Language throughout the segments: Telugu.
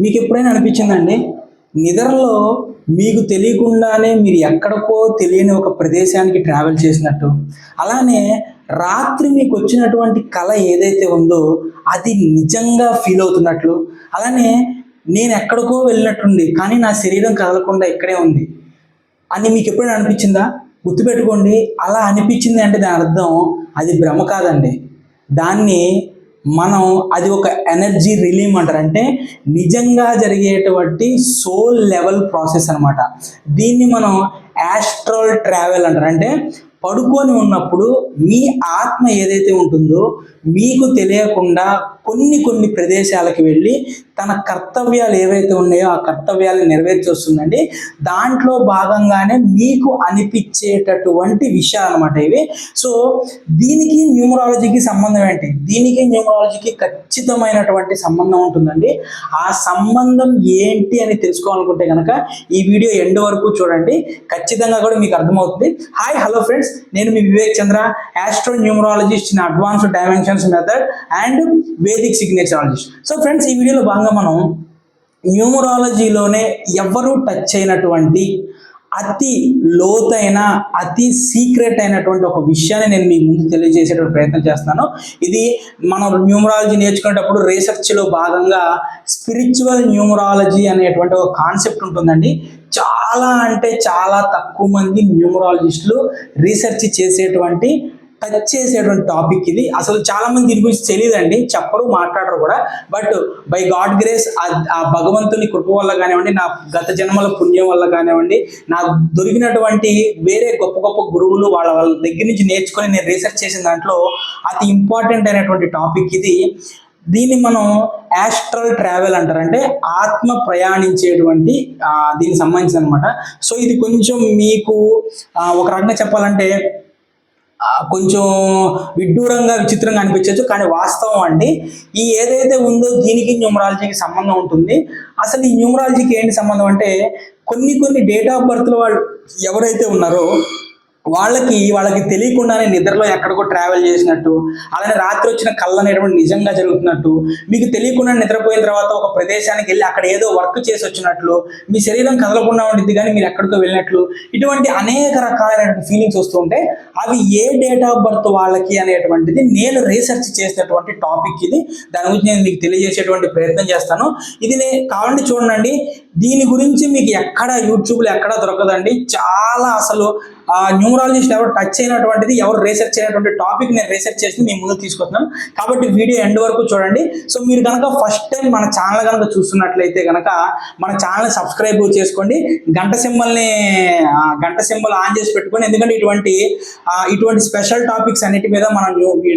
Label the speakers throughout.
Speaker 1: మీకు ఎప్పుడైనా అనిపించిందండి నిద్రలో మీకు తెలియకుండానే మీరు ఎక్కడికో తెలియని ఒక ప్రదేశానికి ట్రావెల్ చేసినట్టు? అలానే రాత్రి మీకు వచ్చినటువంటి కళ ఏదైతే ఉందో అది నిజంగా ఫీల్ అవుతున్నట్లు, అలానే నేను ఎక్కడికో వెళ్ళినట్టుంది కానీ నా శరీరం కదలకుండా ఇక్కడే ఉంది అని మీకు ఎప్పుడైనా అనిపించిందా? గుర్తుపెట్టుకోండి, అలా అనిపించింది అంటే దాని అర్థం అది భ్రమ కాదండి. దాన్ని మనం అది ఒక ఎనర్జీ రిలీవ్ అంటారు. అంటే నిజంగా జరిగేటువంటి సోల్ లెవెల్ ప్రాసెస్ అనమాట. దీన్ని మనం యాస్ట్రల్ ట్రావెల్ అంటారు. అంటే పడుకొని ఉన్నప్పుడు మీ ఆత్మ ఏదైతే ఉంటుందో మీకు తెలియకుండా కొన్ని ప్రదేశాలకు వెళ్ళి తన కర్తవ్యాలు ఏవైతే ఉన్నాయో ఆ కర్తవ్యాలు నెరవేర్చొస్తుందండి. దాంట్లో భాగంగానే మీకు అనిపించేటటువంటి విషయాలు అనమాట ఇవి. సో దీనికి న్యూమరాలజీకి సంబంధం ఏంటి? దీనికి న్యూమరాలజీకి ఖచ్చితమైనటువంటి సంబంధం ఉంటుందండి. ఆ సంబంధం ఏంటి అని తెలుసుకోవాలనుకుంటే కనుక ఈ వీడియో ఎండ్ వరకు చూడండి, ఖచ్చితంగా కూడా మీకు అర్థమవుతుంది. హాయ్, హలో ఫ్రెండ్స్, నేను మీ Vivek Chandra, astro numerologist in advanced dimensions method and Vedic signaturologist. So friends, ఈ వీడియోలో భాగంగా మనం న్యూమరాలజీలోనే ఎవరు టచ్ అయినటువంటి అతి లోతైన అతి సీక్రెట్ అయినటువంటి ఒక విషయాన్ని నేను మీ ముందు తెలియజేసేటువంటి ప్రయత్నం చేస్తాను. ఇది మనం న్యూమరాలజీ నేర్చుకునేటప్పుడు రీసెర్చ్లో భాగంగా స్పిరిచువల్ న్యూమరాలజీ అనేటువంటి ఒక కాన్సెప్ట్ ఉంటుందండి. చాలా అంటే చాలా తక్కువ మంది న్యూమరాలజిస్టులు రీసెర్చ్ చేసేటువంటి టచ్ చేసేటువంటి టాపిక్ ఇది. అసలు చాలా మంది దీని గురించి తెలియదండి, చెప్పరు, మాట్లాడరు కూడా. బట్ బై గాడ్ గ్రేస్, ఆ భగవంతుని కృప వల్ల కానివ్వండి, నా గత జన్మల పుణ్యం వల్ల కానివ్వండి, నాకు దొరికినటువంటి వేరే గొప్ప గురువులు వాళ్ళ దగ్గర నుంచి నేర్చుకొని నేను రీసెర్చ్ చేసిన దాంట్లో అతి ఇంపార్టెంట్ అయినటువంటి టాపిక్ ఇది. దీన్ని మనం యాస్ట్రల్ ట్రావెల్ అంటారు. అంటే ఆత్మ ప్రయాణించేటువంటి దీనికి సంబంధించి అనమాట. సో ఇది కొంచెం మీకు ఒక రకంగా చెప్పాలంటే కొంచెం విడ్డూరంగా విచిత్రంగా అనిపించవచ్చు, కానీ వాస్తవం అండి. ఈ ఏదైతే ఉందో దీనికి న్యూమరాలజీకి సంబంధం ఉంటుంది. అసలు ఈ న్యూమరాలజీకి ఏంటి సంబంధం అంటే కొన్ని డేట్ ఆఫ్ బర్త్లో వాళ్ళు ఎవరైతే ఉన్నారో వాళ్ళకి తెలియకుండానే నిద్రలో ఎక్కడికో ట్రావెల్ చేసినట్టు, అలానే రాత్రి వచ్చిన కళ్ళు అనేటువంటి నిజంగా జరుగుతున్నట్టు, మీకు తెలియకుండా నిద్రపోయిన తర్వాత ఒక ప్రదేశానికి వెళ్ళి అక్కడ ఏదో వర్క్ చేసి వచ్చినట్లు, మీ శరీరం కదలకుండా ఉండిద్ది కానీ మీరు ఎక్కడికో వెళ్ళినట్లు, ఇటువంటి అనేక రకాలైనటువంటి ఫీలింగ్స్ వస్తూ ఉంటాయి. అవి ఏ డేట్ ఆఫ్ బర్త్ వాళ్ళకి అనేటువంటిది నేను రీసెర్చ్ చేసినటువంటి టాపిక్ ఇది. దాని గురించి నేను మీకు తెలియజేసేటువంటి ప్రయత్నం చేస్తాను. ఇది కావాలంటే చూడండి, దీని గురించి మీకు ఎక్కడ యూట్యూబ్లో ఎక్కడ దొరకదండి. చాలా అసలు న్యూమరాలజిస్ట్ ఎవరు టచ్ అయినటువంటిది, ఎవరు రీసెర్చ్ అయినటువంటి టాపిక్ నేను రీసెర్చ్ చేసి మీ ముందు తీసుకొస్తున్నాను. కాబట్టి వీడియో ఎండ్ వరకు చూడండి. సో మీరు కనుక ఫస్ట్ టైం మన ఛానల్ కనుక చూస్తున్నట్లయితే కనుక మన ఛానల్ సబ్స్క్రైబ్ చేసుకోండి, గంట సింబల్ ఆన్ చేసి పెట్టుకోండి. ఎందుకంటే ఇటువంటి స్పెషల్ టాపిక్స్ అన్నిటి మీద మనం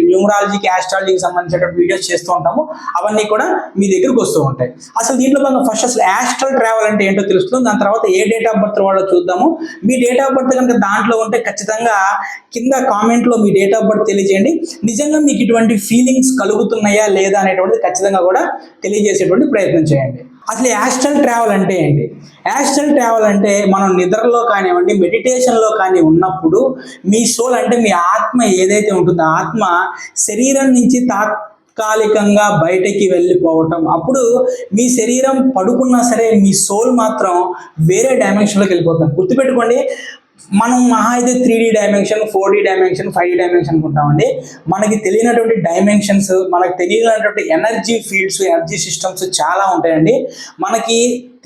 Speaker 1: న్యూమరాలజీకి ఆస్ట్రాలజీకి సంబంధించిన వీడియోస్ చేస్తూ ఉంటాము. అవన్నీ కూడా మీ దగ్గరకు వస్తూ ఉంటాయి. అసలు దీంట్లో భాగంగా ఫస్ట్ అసలు యాస్ట్రల్ ట్రావెల్ అంటే ఏంటో తెలుస్తుంది. దాని తర్వాత ఏ డేట్ ఆఫ్ బర్త్ వాళ్ళో చూద్దాము. మీ డేట్ ఆఫ్ బర్త్ కనుక దాంట్లో ఉంటే ఖచ్చితంగా కింద కామెంట్లో మీ డేట్ ఆఫ్ బర్త్ తెలియజేయండి. నిజంగా మీకు ఇటువంటి ఫీలింగ్స్ కలుగుతున్నాయా లేదా అనేటువంటిది ఖచ్చితంగా కూడా తెలియజేసేటువంటి ప్రయత్నం చేయండి. అసలు యాస్ట్రల్ ట్రావెల్ అంటే ఏంటి? యాస్ట్రల్ ట్రావెల్ అంటే మనం నిద్రలో కానివ్వండి, మెడిటేషన్లో కానీ ఉన్నప్పుడు మీ సోల్ అంటే మీ ఆత్మ ఏదైతే ఉంటుందో ఆత్మ శరీరం నుంచి తాత్కాలికంగా బయటకి వెళ్ళిపోవటం. అప్పుడు మీ శరీరం పడుకున్నా సరే మీ సోల్ మాత్రం వేరే డైమెన్షన్లోకి వెళ్ళిపోతాం. గుర్తుపెట్టుకోండి, మనం మహా అయితే 3D dimension, 4D dimension, 5D dimension అనుకుంటామండి. మనకి తెలియనటువంటి డైమెన్షన్స్, మనకు తెలియనటువంటి ఎనర్జీ ఫీల్డ్స్, ఎనర్జీ సిస్టమ్స్ చాలా ఉంటాయండి. మనకి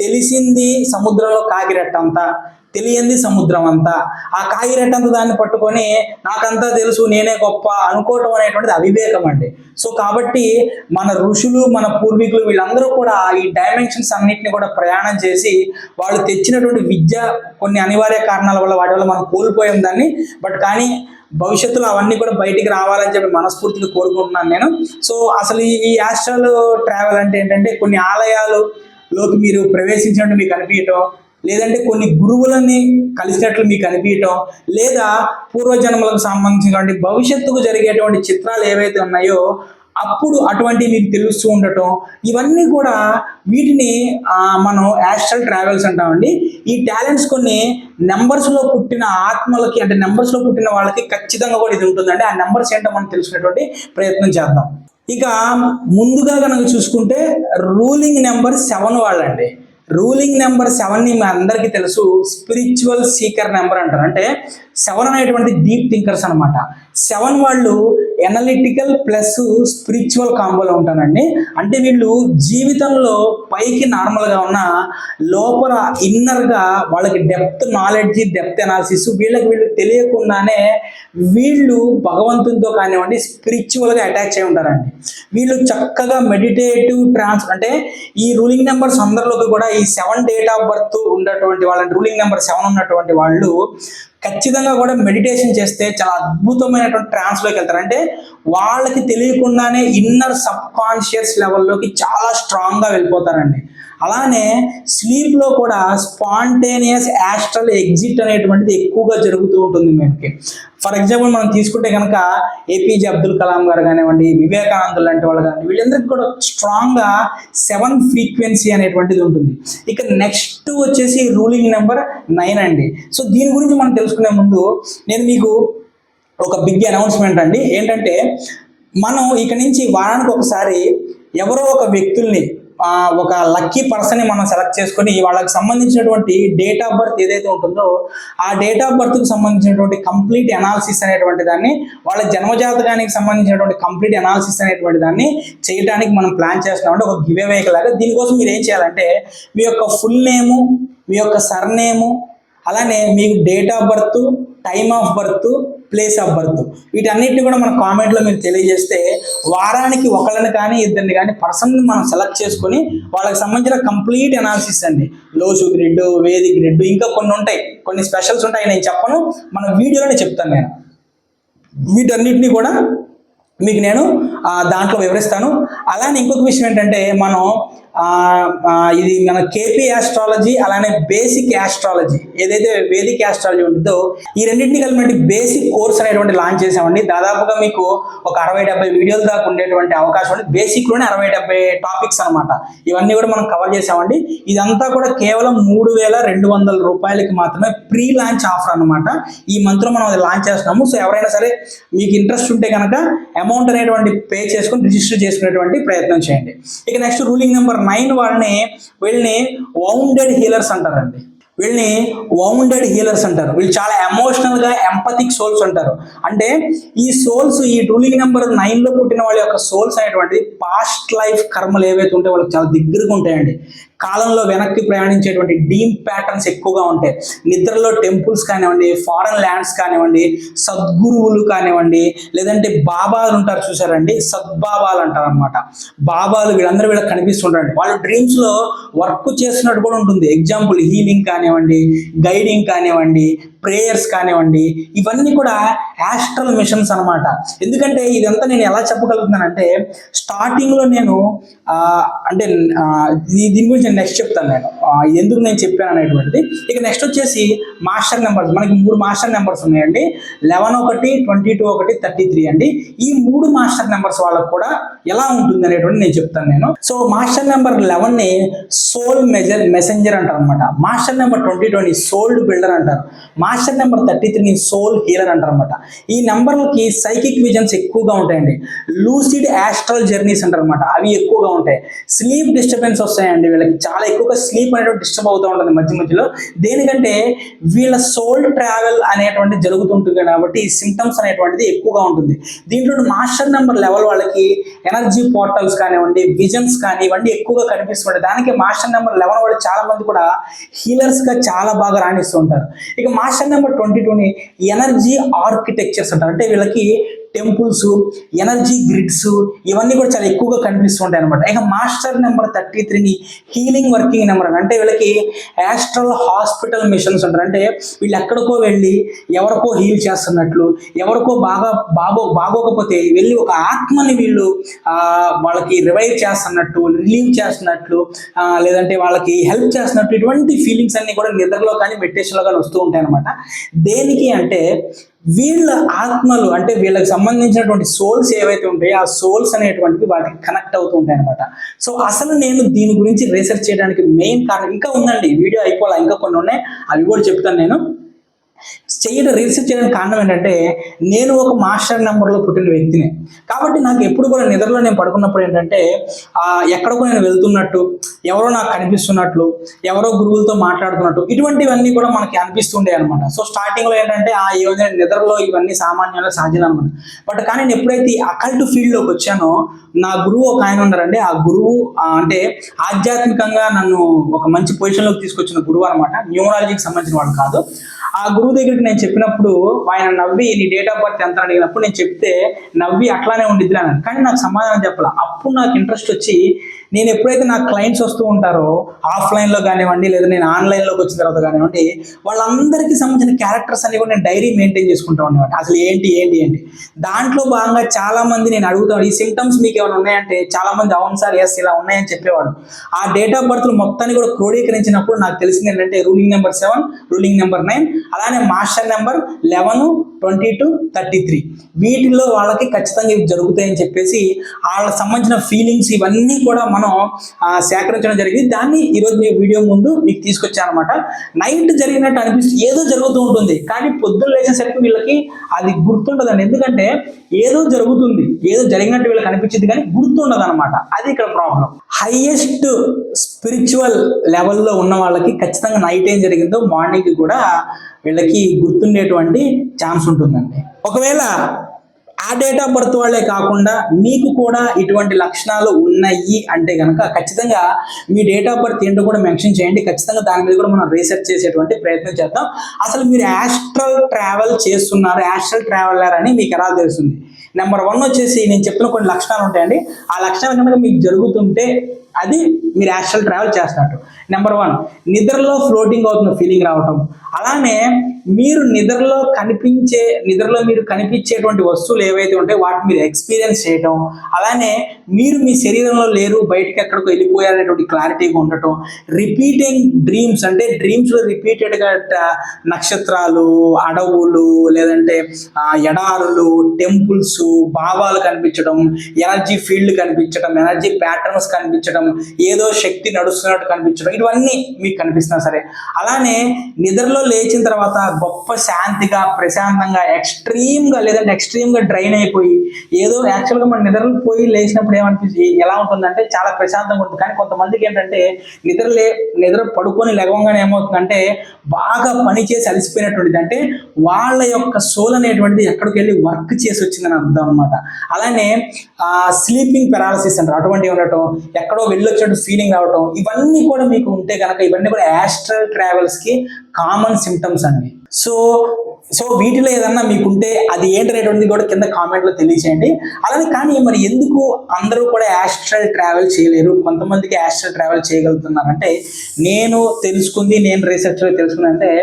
Speaker 1: తెలిసింది సముద్రంలో కాకిరెట్టంతా, తెలియంది సముద్రం అంతా. ఆ కాకిరెట్టంతా దాన్ని పట్టుకొని నాకంతా తెలుసు, నేనే గొప్ప అనుకోవటం అనేటువంటిది అవివేకం అండి. సో కాబట్టి మన ఋషులు, మన పూర్వీకులు వీళ్ళందరూ కూడా ఈ డైమెన్షన్స్ అన్నిటిని కూడా ప్రయాణం చేసి వాళ్ళు తెచ్చినటువంటి విద్య కొన్ని అనివార్య కారణాల వల్ల వాటి వల్ల మనం కోల్పోయాం దాన్ని. బట్ కానీ భవిష్యత్తులో అవన్నీ కూడా బయటికి రావాలని చెప్పి మనస్ఫూర్తిగా కోరుకుంటున్నాను నేను. సో అసలు ఈ యాస్ట్రల్ ట్రావెల్ అంటే ఏంటంటే కొన్ని ఆలయాలలోకి మీరు ప్రవేశించినట్టు మీకు అనిపించటం, లేదంటే కొన్ని గురువులని కలిసినట్లు మీకు అనిపించటం, లేదా పూర్వజన్మలకు సంబంధించినటువంటి భవిష్యత్తుకు జరిగేటువంటి చిత్రాలు ఏవైతే ఉన్నాయో అప్పుడు అటువంటివి మీకు తెలుస్తూ ఉండటం, ఇవన్నీ కూడా వీటిని మనం యాస్ట్రల్ ట్రావెల్స్ అంటామండి. ఈ టాలెంట్స్ కొన్ని నెంబర్స్లో పుట్టిన ఆత్మలకి, అంటే నెంబర్స్లో పుట్టిన వాళ్ళకి ఖచ్చితంగా కూడా ఇది ఉంటుందండి. ఆ నెంబర్స్ ఏంటో మనం తెలుసుకునేటువంటి ప్రయత్నం చేద్దాం. ఇక ముందుగా కనుక చూసుకుంటే రూలింగ్ నెంబర్ 7 వాళ్ళండి. రూలింగ్ నెంబర్ 7ని మీ అందరికీ తెలుసు, స్పిరిచువల్ సీకర్ నెంబర్ అంటారు. అంటే 7 అనేటువంటి డీప్ థింకర్స్ అనమాట. 7 వాళ్ళు ఎనలిటికల్ ప్లస్ స్పిరిచువల్ కాంబోలో ఉంటారండి. అంటే వీళ్ళు జీవితంలో పైకి నార్మల్గా ఉన్న లోపల ఇన్నర్గా వాళ్ళకి డెప్త్ నాలెడ్జ్, డెప్త్ అనాలిసిస్ వీళ్ళు తెలియకుండానే వీళ్ళు భగవంతునితో కానివ్వండి స్పిరిచువల్గా అటాచ్ అయి ఉంటారండి. వీళ్ళు చక్కగా మెడిటేటివ్ అంటే ఈ రూలింగ్ నెంబర్స్ అందరిలోకి కూడా ఈ 7 డేట్ ఆఫ్ బర్త్ ఉన్నటువంటి వాళ్ళ రూలింగ్ నెంబర్ 7 ఉన్నటువంటి వాళ్ళు ఖచ్చితంగా కూడా మెడిటేషన్ చేస్తే చాలా అద్భుతమైనటువంటి ట్రాన్స్లోకి వెళ్తారు. అంటే వాళ్ళకి తెలియకుండానే ఇన్నర్ సబ్ కాన్షియస్ లెవెల్లోకి చాలా స్ట్రాంగ్గా వెళ్ళిపోతారండి. అలానే స్లీప్లో కూడా స్పాంటేనియస్ యాస్ట్రల్ ఎగ్జిట్ అనేటువంటిది ఎక్కువగా జరుగుతూ ఉంటుంది మనకి. ఫర్ ఎగ్జాంపుల్ మనం తీసుకుంటే కనుక ఏపీజే అబ్దుల్ కలాం గారు కానివ్వండి, వివేకానందులు లాంటి వాళ్ళు కానివ్వండి, వీళ్ళందరికీ కూడా స్ట్రాంగ్గా 7 ఫ్రీక్వెన్సీ అనేటువంటిది ఉంటుంది. ఇక నెక్స్ట్ వచ్చేసి రూలింగ్ నెంబర్ 9 అండి. సో దీని గురించి మనం తెలుసుకునే ముందు నేను మీకు ఒక బిగ్ అనౌన్స్మెంట్ అండి. ఏంటంటే మనం ఇక నుంచి వారానికి ఒకసారి ఎవరో ఒక వ్యక్తుల్ని, ఒక లక్కీ పర్సన్ని మనం సెలెక్ట్ చేసుకొని వాళ్ళకి సంబంధించినటువంటి డేట్ ఆఫ్ బర్త్ ఏదైతే ఉంటుందో ఆ డేట్ ఆఫ్ బర్త్కి సంబంధించినటువంటి కంప్లీట్ అనాలిసిస్ అనేటువంటి దాన్ని, వాళ్ళ జన్మజాతకానికి సంబంధించినటువంటి కంప్లీట్ అనాలిసిస్ అనేటువంటి దాన్ని చేయడానికి మనం ప్లాన్ చేస్తున్నామంటే ఒక గివ్ అవే లాగా. దీనికోసం మీరు ఏం చేయాలంటే మీ యొక్క ఫుల్ నేము, మీ యొక్క సర్నేము, అలానే మీకు date of birth, time of birth, place of birth, వీటన్నిటిని కూడా మన కామెంట్లో మీరు తెలియజేస్తే వారానికి ఒకళ్ళని కానీ ఇద్దరిని కానీ పర్సన్ని మనం సెలెక్ట్ చేసుకొని వాళ్ళకి సంబంధించిన కంప్లీట్ అనాలిసిస్ అండి, లోసు గ్రిడ్, వేదిక్ గ్రిడ్, ఇంకా కొన్ని ఉంటాయి, కొన్ని స్పెషల్స్ ఉంటాయి, నేను చెప్పను, మన వీడియోలోనే చెప్తాను. నేను వీటన్నిటిని కూడా మీకు నేను దాంట్లో వివరిస్తాను. అలానే ఇంకొక విషయం ఏంటంటే మనం ఇది మన కేపీ ఆస్ట్రాలజీ అలానే బేసిక్ ఆస్ట్రాలజీ ఏదైతే వేదిక్ ఆస్ట్రాలజీ ఉంటుందో ఈ రెండింటిని కలిపి బేసిక్ కోర్స్ అనేటువంటి లాంచ్ చేసామండి. దాదాపుగా మీకు ఒక 60-70 వీడియోల దాకా ఉండేటువంటి అవకాశం ఉంది. బేసిక్లోనే 60-70 టాపిక్స్ అనమాట. ఇవన్నీ కూడా మనం కవర్ చేసామండి. ఇదంతా కూడా కేవలం 3,200 రూపాయలకి మాత్రమే ప్రీ లాంచ్ ఆఫర్ అనమాట. ఈ మంత్లో మనం అది లాంచ్ చేస్తున్నాము. సో ఎవరైనా సరే మీకు ఇంట్రెస్ట్ ఉంటే కనుక అమౌంట్ అనేటువంటి పే చేసుకొని రిజిస్టర్ చేసుకునేటువంటి ప్రయత్నం చేయండి. ఇక నెక్స్ట్ రూలింగ్ నెంబర్ 9 వీళ్ళని వౌండెడ్ హీలర్స్ అంటారండి. వీళ్ళు చాలా ఎమోషనల్గా ఎంపథిక్ సోల్స్ అంటారు. అంటే ఈ సోల్స్, ఈ రూలింగ్ నెంబర్ 9లో పుట్టిన వాళ్ళ యొక్క సోల్స్ అనేటువంటి పాస్ట్ లైఫ్ కర్మలు ఏవైతే ఉంటాయో వాళ్ళకి చాలా దగ్గరగా ఉంటాయండి. కాలంలో వెనక్కి ప్రయాణించేటువంటి డీమ్ ప్యాటర్న్స్ ఎక్కువగా ఉంటాయి. నిద్రలో టెంపుల్స్ కానివ్వండి, ఫారెన్ ల్యాండ్స్ కానివ్వండి, సద్గురువులు కానివ్వండి, లేదంటే బాబాలు ఉంటారు చూసారండి, సద్బాబాలు అంటారు అనమాట. బాబాలు వీళ్ళందరూ వీళ్ళకి కనిపిస్తుంటారండి. వాళ్ళు డ్రీమ్స్లో వర్క్ చేస్తున్నట్టు కూడా ఉంటుంది. ఎగ్జాంపుల్ హీలింగ్ కానివ్వండి, గైడింగ్ కానివ్వండి, ప్రేయర్స్ కానివ్వండి, ఇవన్నీ కూడా యాస్ట్రల్ మిషన్స్ అనమాట. ఎందుకంటే ఇదంతా నేను ఎలా చెప్పగలుగుతున్నానంటే స్టార్టింగ్లో నేను అంటే దీని గురించి నేను నెక్స్ట్ చెప్తాను. నేను ఎందుకు నేను చెప్పాను అనేటువంటిది. ఇక నెక్స్ట్ వచ్చేసి మాస్టర్ నెంబర్స్. మనకి 3 మాస్టర్ నెంబర్స్ ఉన్నాయండి. 11, 22, 33 అండి. ఈ 3 మాస్టర్ నెంబర్స్ వాళ్ళకు కూడా ఎలా ఉంటుంది అనేటువంటి నేను చెప్తాను నేను. సో మాస్టర్ నెంబర్ 11ని సోల్ మెసెంజర్ అంటారు అనమాట. మాస్టర్ నెంబర్ 22ని సోల్ బిల్డర్ అంటారు. మాస్టర్ నెంబర్ 33ని సోల్ హీలర్ అంటారు అనమాట. ఈ నెంబర్లకి సైకిక్ విజన్స్ ఎక్కువగా ఉంటాయండి. లూసిడ్ యాస్ట్రల్ జర్నీస్ అంటారు అనమాట, అవి ఎక్కువగా ఉంటాయి. స్లీప్ డిస్టర్బెన్స్ వస్తాయండి. వీళ్ళకి చాలా ఎక్కువగా స్లీప్ అనేటువంటి డిస్టర్బ్ అవుతూ ఉంటుంది మధ్యలో. దేనికంటే వీళ్ళ సోల్ ట్రావెల్ అనేటువంటి జరుగుతుంటుంది కాబట్టి ఈ సిమ్టమ్స్ అనేటువంటిది ఎక్కువగా ఉంటుంది. దీంట్లో మాస్టర్ నెంబర్ లెవెల్ వాళ్ళకి ఎనర్జీ పోర్టల్స్ కానివ్వండి, విజన్స్ కానీ ఇవన్నీ ఎక్కువగా కనిపిస్తుంటాయి. దానికి మాస్టర్ నెంబర్ 11 వాళ్ళు చాలా మంది కూడా హీలర్స్గా చాలా బాగా రాణిస్తూ ఉంటారు. ఇక మాస్టర్ నెంబర్ 22ని ఎనర్జీ ఆర్కిటెక్చర్స్ అంటారు. అంటే వీళ్ళకి టెంపుల్స్, ఎనర్జీ గ్రిడ్స్ ఇవన్నీ కూడా చాలా ఎక్కువగా కనిపిస్తుంటాయి అనమాట. ఇక మాస్టర్ నెంబర్ 33ని హీలింగ్ వర్కింగ్ నెంబర్ అంటే వీళ్ళకి యాస్ట్రల్ హాస్పిటల్ మిషన్స్ అంటారు. అంటే వీళ్ళు ఎక్కడికో వెళ్ళి ఎవరికో హీల్ చేస్తున్నట్లు, ఎవరికో బాగోకపోతే వెళ్ళి ఒక ఆత్మని వీళ్ళు వాళ్ళకి రివైవ్ చేస్తున్నట్టు, రిలీవ్ చేస్తున్నట్లు, లేదంటే వాళ్ళకి హెల్ప్ చేస్తున్నట్టు, ఇటువంటి ఫీలింగ్స్ అన్ని కూడా నిద్రలో కానీ మెడిటేషన్లో కానీ వస్తూ ఉంటాయి అనమాట. దేనికి అంటే వీళ్ళ ఆత్మలు అంటే వీళ్ళకి సంబంధించినటువంటి సోల్స్ ఏవైతే ఉంటాయో ఆ సోల్స్ అనేటువంటివి వాటికి కనెక్ట్ అవుతూ ఉంటాయి అనమాట. సో అసలు నేను దీని గురించి రీసెర్చ్ చేయడానికి మెయిన్ కారణం ఇంకా ఉందండి. వీడియో అయిపోలే, ఇంకా కొన్ని ఉన్నాయి, అవి కూడా చెప్తాను నేను. రీసెర్చ్ చేయడానికి కారణం ఏంటంటే నేను ఒక మాస్టర్ నెంబర్లో పుట్టిన వ్యక్తిని. కాబట్టి నాకు ఎప్పుడు కూడా నిద్రలో నేను పడుకున్నప్పుడు ఏంటంటే ఎక్కడికో నేను వెళ్తున్నట్టు, ఎవరో నాకు కనిపిస్తున్నట్లు, ఎవరో గురువులతో మాట్లాడుతున్నట్టు, ఇటువంటివన్నీ కూడా మనకి అనిపిస్తుండే అనమాట. సో స్టార్టింగ్లో ఏంటంటే ఏదైనా నిద్రలో ఇవన్నీ సామాన్యంగా సహజం అనమాట. బట్ కానీ నేను ఎప్పుడైతే అకల్ట్ ఫీల్డ్లోకి వచ్చానో, నా గురువు ఒక ఆయన ఉన్నారండి. ఆ గురువు అంటే ఆధ్యాత్మికంగా నన్ను ఒక మంచి పొజిషన్లోకి తీసుకొచ్చిన గురువు అనమాట. న్యూమరాలజీకి సంబంధించిన వాడు కాదు. ఆ గురువు దగ్గరికి నేను చెప్పినప్పుడు ఆయన నవ్వి నీ డేట్ ఆఫ్ బర్త్ ఎంత అడిగినప్పుడు నేను చెప్తే నవ్వి అట్లానే ఉండిద్ది అన్నాను. కానీ నాకు సమాధానం చెప్పాల. అప్పుడు నాకు ఇంట్రెస్ట్ వచ్చి నేను ఎప్పుడైతే నాకు క్లయింట్స్ వస్తూ ఉంటారో ఆఫ్లైన్లో కానివ్వండి, లేదా నేను ఆన్లైన్లోకి వచ్చిన తర్వాత కానివ్వండి, వాళ్ళందరికీ సంబంధించిన క్యారెక్టర్స్ అన్ని కూడా నేను డైరీ మెయింటైన్ చేసుకుంటూ ఉండేవాడు. అసలు ఏంటి దాంట్లో భాగంగా చాలా మంది నేను అడుగుతాను, ఈ సిమ్టమ్స్ మీకు ఏమైనా ఉన్నాయంటే చాలా మంది అవును సార్ ఎస్ ఇలా ఉన్నాయని చెప్పేవాడు. ఆ డేట్ ఆఫ్ బర్త్ మొత్తాన్ని కూడా క్రోడీకరించినప్పుడు నాకు తెలిసింది ఏంటంటే రూలింగ్ నెంబర్ 7, రూలింగ్ నెంబర్ 9, అలానే మాస్టర్ నెంబర్ 11, 22, 33 వీటిల్లో వాళ్ళకి ఖచ్చితంగా ఇవి జరుగుతాయని చెప్పేసి వాళ్ళకి సంబంధించిన ఫీలింగ్స్ ఇవన్నీ కూడా మనం సేకరించడం జరిగింది. దాన్ని ఈరోజు మీ వీడియో ముందు మీకు తీసుకొచ్చాను అనమాట. నైట్ జరిగినట్టు అనిపిస్తుంది, ఏదో జరుగుతూ ఉంటుంది, కానీ పొద్దున్న లేచేసరికి వీళ్ళకి అది గుర్తుండదండి. ఎందుకంటే ఏదో జరుగుతుంది, ఏదో జరిగినట్టు వీళ్ళకి అనిపించింది కానీ గుర్తుండదు అనమాట. అది ఇక్కడ ప్రాబ్లం. హైయెస్ట్ స్పిరిచువల్ లెవెల్లో ఉన్న వాళ్ళకి ఖచ్చితంగా నైట్ ఏం జరిగిందో మార్నింగ్ కూడా వీళ్ళకి గుర్తుండేటువంటి ఛాన్స్ ఉంటుందండి. ఒకవేళ ఆ డేట్ ఆఫ్ బర్త్ వాళ్ళే కాకుండా మీకు కూడా ఇటువంటి లక్షణాలు ఉన్నాయి అంటే కనుక ఖచ్చితంగా మీ డేట్ ఆఫ్ బర్త్ ఏంటో కూడా మెన్షన్ చేయండి. ఖచ్చితంగా దాని మీద కూడా మనం రీసెర్చ్ చేసేటువంటి ప్రయత్నం చేద్దాం. అసలు మీరు యాస్ట్రల్ ట్రావెల్ చేస్తున్నారు, యాస్ట్రల్ ట్రావెలర్ అని మీకు ఎలా తెలుస్తుంది? నెంబర్ 1 వచ్చేసి నేను చెప్పిన కొన్ని లక్షణాలు ఉంటాయండి. ఆ లక్షణాలు కనుక మీకు జరుగుతుంటే అది మీరు యాస్ట్రల్ ట్రావెల్ చేస్తున్నట్టు. నెంబర్ 1 నిద్రలో ఫ్లోటింగ్ అవుతున్న ఫీలింగ్ రావటం. అలానే మీరు నిద్రలో మీరు కనిపించేటువంటి వస్తువులు ఏవైతే ఉంటాయో వాటిని మీరు ఎక్స్పీరియన్స్ చేయటం. అలానే మీరు మీ శరీరంలో లేరు, బయటకి ఎక్కడికో వెళ్ళిపోయారనేటువంటి క్లారిటీగా ఉండటం. రిపీటింగ్ డ్రీమ్స్ అంటే డ్రీమ్స్లో రిపీటెడ్గా నక్షత్రాలు, అడవులు, లేదంటే ఎడారులు, టెంపుల్స్, భావాలు కనిపించడం, ఎనర్జీ ఫీల్డ్ కనిపించడం, ఎనర్జీ ప్యాటర్న్స్ కనిపించడం, ఏదో శక్తి నడుస్తున్నట్టు కనిపించడం, ఇవన్నీ మీకు కనిపిస్తున్నా సరే. అలానే నిద్రలో లేచిన తర్వాత గొప్ప శాంతిగా, ప్రశాంతంగా, ఎక్స్ట్రీమ్గా డ్రైన్ అయిపోయి ఏదో యాక్చువల్గా మన నిద్రలో పోయి లేచినప్పుడు ఏమనిపిస్తుంది, ఎలా ఉంటుందంటే చాలా ప్రశాంతంగా ఉంటుంది. కానీ కొంతమందికి ఏంటంటే నిద్ర పడుకొని లెగవంగానే ఏమవుతుందంటే బాగా పని చేసి అలసిపోయినటువంటిది, అంటే వాళ్ళ యొక్క సోల్ అనేటువంటిది ఎక్కడికి వెళ్ళి వర్క్ చేసి వచ్చిందని అర్థం అనమాట. అలానే స్లీపింగ్ పెరాలసిస్ అంటారు, అటువంటివి ఉండటం, ఎక్కడో వెళ్ళొచ్చినట్టు ఫీలింగ్ రావటం, ఇవన్నీ కూడా మీకు ఉంటే కనుక ఇవన్నీ కూడా యాస్ట్రల్ ట్రావెల్స్ కి కామన్ సిమ్టమ్స్ అండి. సో వీటిలో ఏదన్నా మీకుంటే అది ఏంటనేటువంటిది కూడా కింద కామెంట్లో తెలియచేయండి. అలానే కానీ మరి ఎందుకు అందరూ కూడా యాస్ట్రల్ ట్రావెల్ చేయలేరు, కొంతమందికి యాస్ట్రల్ ట్రావెల్ చేయగలుగుతున్నారంటే నేను రీసెర్చ్లో తెలుసుకున్నానంటే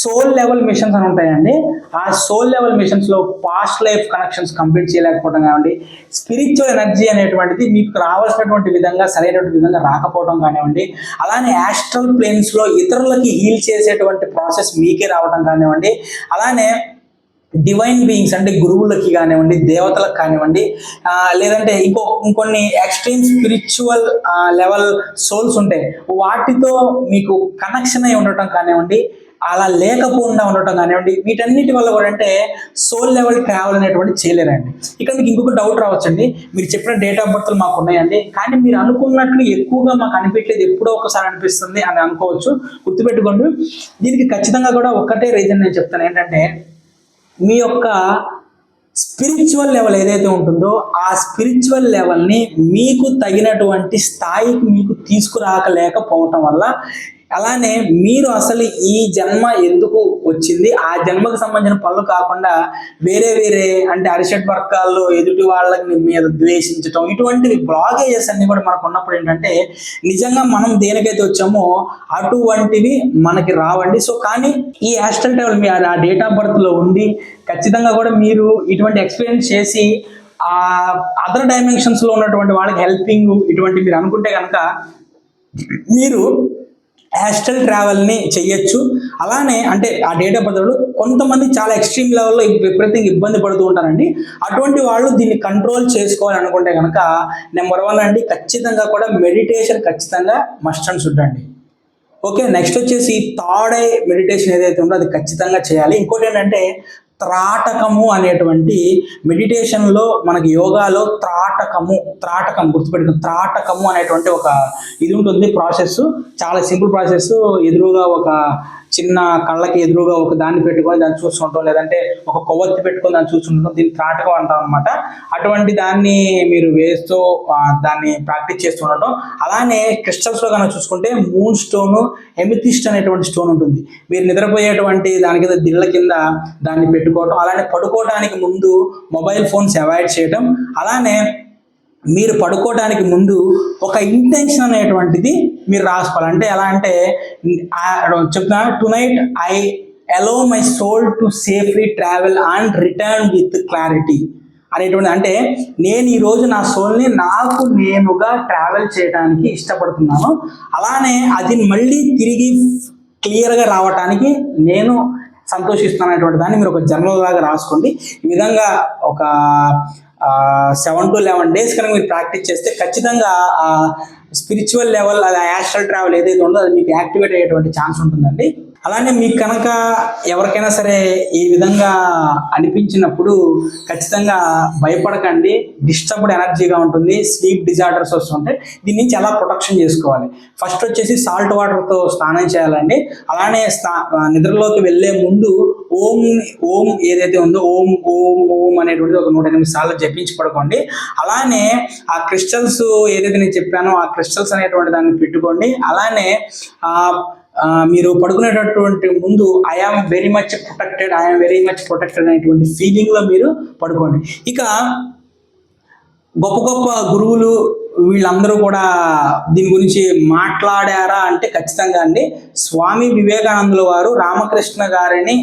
Speaker 1: సోల్ లెవెల్ మిషన్స్ అని ఉంటాయండి. ఆ సోల్ లెవెల్ మిషన్స్ లో పాస్ట్ లైఫ్ కనెక్షన్స్ కంప్లీట్ చేయలేకపోవడం కానివ్వండి, స్పిరిచువల్ ఎనర్జీ అనేటువంటిది మీకు రావాల్సినటువంటి విధంగా సరైనటువంటి విధంగా రాకపోవడం కానివ్వండి, అలానే యాస్ట్రల్ ప్లేన్స్ లో ఇతరులకి హీల్ చేసేటువంటి ప్రాసెస్ మీకే రావడం కానివ్వండి, అలానే డివైన్ బీయింగ్స్ అంటే గురువులకి కానివ్వండి, దేవతలకు కానివ్వండి, లేదంటే ఇంకొన్ని ఎక్స్ట్రీమ్ స్పిరిచువల్ లెవెల్ సోల్స్ ఉంటాయి, వాటితో మీకు కనెక్షన్ అయి ఉండటం కానివ్వండి, అలా లేకపోకుండా ఉండటం కానివ్వండి, వీటన్నిటి వల్ల కూడా అంటే సోల్ లెవెల్ ట్రావెల్ అనేటువంటి చేయలేరండి. ఇక్కడ మీకు ఇంకొక డౌట్ రావచ్చండి, మీరు చెప్పిన డేట్ ఆఫ్ బర్త్లు మాకు ఉన్నాయండి, కానీ మీరు అనుకున్నట్లు ఎక్కువగా మాకు అనిపించలేదు, ఎప్పుడో ఒకసారి అనిపిస్తుంది అని అనుకోవచ్చు. గుర్తుపెట్టుకోండి, దీనికి ఖచ్చితంగా కూడా ఒక్కటే రీజన్ నేను చెప్తాను, ఏంటంటే మీ యొక్క స్పిరిచువల్ లెవెల్ ఏదైతే ఉంటుందో ఆ స్పిరిచువల్ లెవెల్ని మీకు తగినటువంటి స్థాయికి మీకు తీసుకురాకలేకపోవటం వల్ల, అలానే మీరు అసలు ఈ జన్మ ఎందుకు వచ్చింది, ఆ జన్మకు సంబంధించిన పనులు కాకుండా వేరే అంటే అరిషడ్ వర్గాల్లో ఎదుటి వాళ్ళని మీద ద్వేషించటం, ఇటువంటివి బ్లాగేజెస్ అన్ని కూడా మనకు ఉన్నప్పుడు ఏంటంటే నిజంగా మనం దేనికైతే వచ్చామో అటువంటివి మనకి రావండి. సో కానీ ఈ యాస్ట్రల్ ట్రావెల్ మీ ఆ డేట్ ఆఫ్ బర్త్లో ఉండి ఖచ్చితంగా కూడా మీరు ఇటువంటి ఎక్స్పీరియన్స్ చేసి ఆ అదర్ డైమెన్షన్స్లో ఉన్నటువంటి వాళ్ళకి హెల్పింగ్ ఇటువంటి మీరు అనుకుంటే కనుక మీరు యాస్ట్రల్ ట్రావెల్ని చెయ్యొచ్చు. అలానే అంటే ఆ డేట్ ఆఫ్ బర్త్ కొంతమంది చాలా ఎక్స్ట్రీమ్ లెవెల్లో విపరీతంగా ఇబ్బంది పడుతూ ఉంటారండి. అటువంటి వాళ్ళు దీన్ని కంట్రోల్ చేసుకోవాలి అనుకుంటే కనుక నెంబర్ 1 అండి, ఖచ్చితంగా కూడా మెడిటేషన్ ఖచ్చితంగా మస్ట్ అండ్ షుడ్ అండి. ఓకే, నెక్స్ట్ వచ్చేసి థర్డ్ ఐ మెడిటేషన్ ఏదైతే ఉందో అది ఖచ్చితంగా చేయాలి. ఇంకోటి ఏంటంటే త్రాటకము అనేటువంటి మెడిటేషన్లో మనకి యోగాలో త్రాటకం గుర్తుపెట్టుకుని త్రాటకము అనేటువంటి ఒక ఇది ఉంటుంది ప్రాసెస్. చాలా సింపుల్ ప్రాసెస్. ఎదురుగా ఒక చిన్న కళ్ళకి ఎదురుగా ఒక దాన్ని పెట్టుకొని దాన్ని చూస్తుంటాం, లేదంటే ఒక కొవ్వొత్తి పెట్టుకొని దాన్ని చూస్తుంటాం. దీన్ని త్రాటకం అంటాం అనమాట. అటువంటి దాన్ని మీరు వేస్తూ దాన్ని ప్రాక్టీస్ చేస్తుండటం. అలానే క్రిస్టల్స్లో కనుక చూసుకుంటే మూన్ స్టోను, ఎమితిస్ట్ అనేటువంటి స్టోన్ ఉంటుంది. మీరు నిద్రపోయేటువంటి దాని కింద దిళ్ళ కింద దాన్ని పెట్టుకోవటం. అలానే పడుకోవడానికి ముందు మొబైల్ ఫోన్స్ అవాయిడ్ చేయటం. అలానే మీరు పడుకోవడానికి ముందు ఒక ఇంటెన్షన్ అనేటువంటిది మీరు రాసుకోవాలి. అంటే ఎలా అంటే చెప్తున్నా, tonight I allow my soul to safely travel and return with clarity అనేటువంటి. అంటే నేను ఈరోజు నా సోల్ని నాకు నేనుగా ట్రావెల్ చేయడానికి ఇష్టపడుతున్నాను, అలానే అది మళ్ళీ తిరిగి క్లియర్గా రావటానికి నేను సంతోషిస్తాను అనేటువంటి దాన్ని మీరు ఒక జర్నల్ లాగా రాసుకోండి. ఈ విధంగా ఒక 7 to 11 days కనుక మీరు ప్రాక్టీస్ చేస్తే ఖచ్చితంగా స్పిరిచువల్ లెవెల్, అది యాస్ట్రల్ ట్రావెల్ ఏదైతే ఉందో అది మీకు యాక్టివేట్ అయ్యేటువంటి ఛాన్స్ ఉంటుందండి. అలానే మీకు కనుక ఎవరికైనా సరే ఈ విధంగా అనిపించినప్పుడు ఖచ్చితంగా భయపడకండి. డిస్టర్బ్డ్ ఎనర్జీగా ఉంటుంది, స్లీప్ డిజార్డర్స్ వస్తుంటాయి. దీని నుంచి ఎలా ప్రొటెక్షన్ చేసుకోవాలి? ఫస్ట్ వచ్చేసి సాల్ట్ వాటర్తో స్నానం చేయాలండి. అలానే నిద్రలోకి వెళ్ళే ముందు ఓం ఏదైతే ఉందో ఓం ఓం ఓం అనేటువంటిది ఒక 108 సార్లు జపించి పడుకోండి. అలానే ఆ క్రిస్టల్స్ ఏదైతే నేను చెప్పానో ఆ క్రిస్టల్స్ అనేటువంటి దాన్ని పెట్టుకోండి. అలానే మీరు పడుకునేటటువంటి ముందు ఐఆమ్ వెరీ మచ్ ప్రొటెక్టెడ్ అనేటువంటి ఫీలింగ్లో మీరు పడుకోండి. ఇక గొప్ప గొప్ప గురువులు వీళ్ళందరూ కూడా దీని గురించి మాట్లాడారా అంటే ఖచ్చితంగా అండి. స్వామి వివేకానందుల వారు రామకృష్ణ గారిని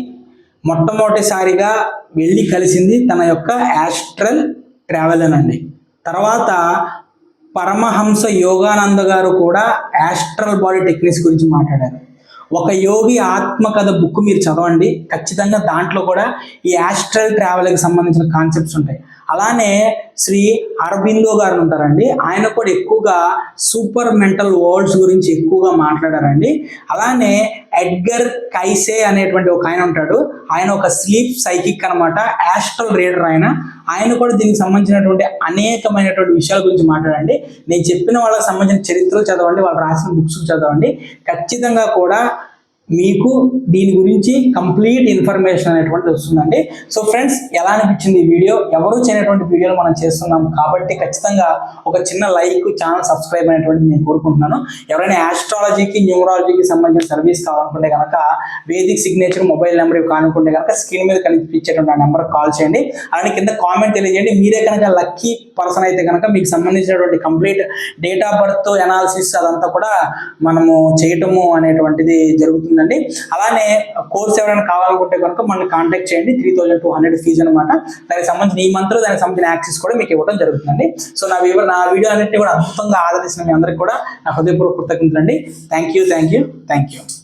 Speaker 1: మొట్టమొదటిసారిగా వెళ్ళి కలిసింది తన యొక్క యాస్ట్రల్ ట్రావెల్ అండి. తర్వాత పరమహంస యోగానంద గారు కూడా యాస్ట్రల్ బాడీ టెక్నిక్స్ గురించి మాట్లాడారు. ఒక యోగి ఆత్మకథ బుక్ మీరు చదవండి, ఖచ్చితంగా దాంట్లో కూడా ఈ యాస్ట్రల్ ట్రావెల్కి సంబంధించిన కాన్సెప్ట్స్ ఉంటాయి. అలానే శ్రీ అరబిందో గారు ఉంటారండి, ఆయన కూడా ఎక్కువగా సూపర్ మెంటల్ వరల్డ్స్ గురించి ఎక్కువగా మాట్లాడారండి. అలానే ఎడ్గర్ కైసే అనేటువంటి ఒక ఆయన ఉంటాడు, ఆయన ఒక స్లీప్ సైకిక్ అనమాట, యాస్ట్రల్ రీడర్. ఆయన కూడా దీనికి సంబంధించినటువంటి అనేకమైనటువంటి విషయాల గురించి మాట్లాడండి. నేను చెప్పిన వాళ్ళకి సంబంధించిన చరిత్రలు చదవండి, వాళ్ళు రాసిన బుక్స్ చదవండి. ఖచ్చితంగా కూడా మీకు దీని గురించి కంప్లీట్ ఇన్ఫర్మేషన్ అనేటువంటిది వస్తుందండి. సో ఫ్రెండ్స్, ఎలా అనిపించింది ఈ వీడియో? ఎవరు చేయనటువంటి వీడియోలు మనం చేస్తున్నాం కాబట్టి ఖచ్చితంగా ఒక చిన్న లైక్, ఛానల్ సబ్స్క్రైబ్ అనేటువంటిది నేను కోరుకుంటున్నాను. ఎవరైనా ఆస్ట్రాలజీకి, న్యూమరాలజీకి సంబంధించిన సర్వీస్ కావాలనుకుంటే కనుక వేదిక్ సిగ్నేచర్ మొబైల్ నెంబర్ కానుకుంటే కనుక స్క్రీన్ మీద కనిపించేటువంటి ఆ నెంబర్కి కాల్ చేయండి. అలానే కింద కామెంట్ తెలియజేయండి. మీరే కనుక లక్కీ పర్సన్ అయితే కనుక మీకు సంబంధించినటువంటి complete date of birth analysis అదంతా కూడా మనము చేయటము అనేటువంటిది జరుగుతుంది. అలానే కోర్స్ ఎవరైనా కావాలనుకుంటే కనుక మనల్ని కాంటాక్ట్ చేయండి. 3200 ఫీజు అనమాట. దానికి సంబంధించిన ఈ మంత్లో దానికి సంబంధించిన యాక్సెస్ కూడా మీకు ఇవ్వడం జరుగుతుందండి. సో నా వీడియో అన్నింటినీ కూడా అద్భుతంగా ఆదరిస్తున్న మీ అందరికీ కూడా నా హృదయపూర్వక కృతజ్ఞతలు అండి. Thank you.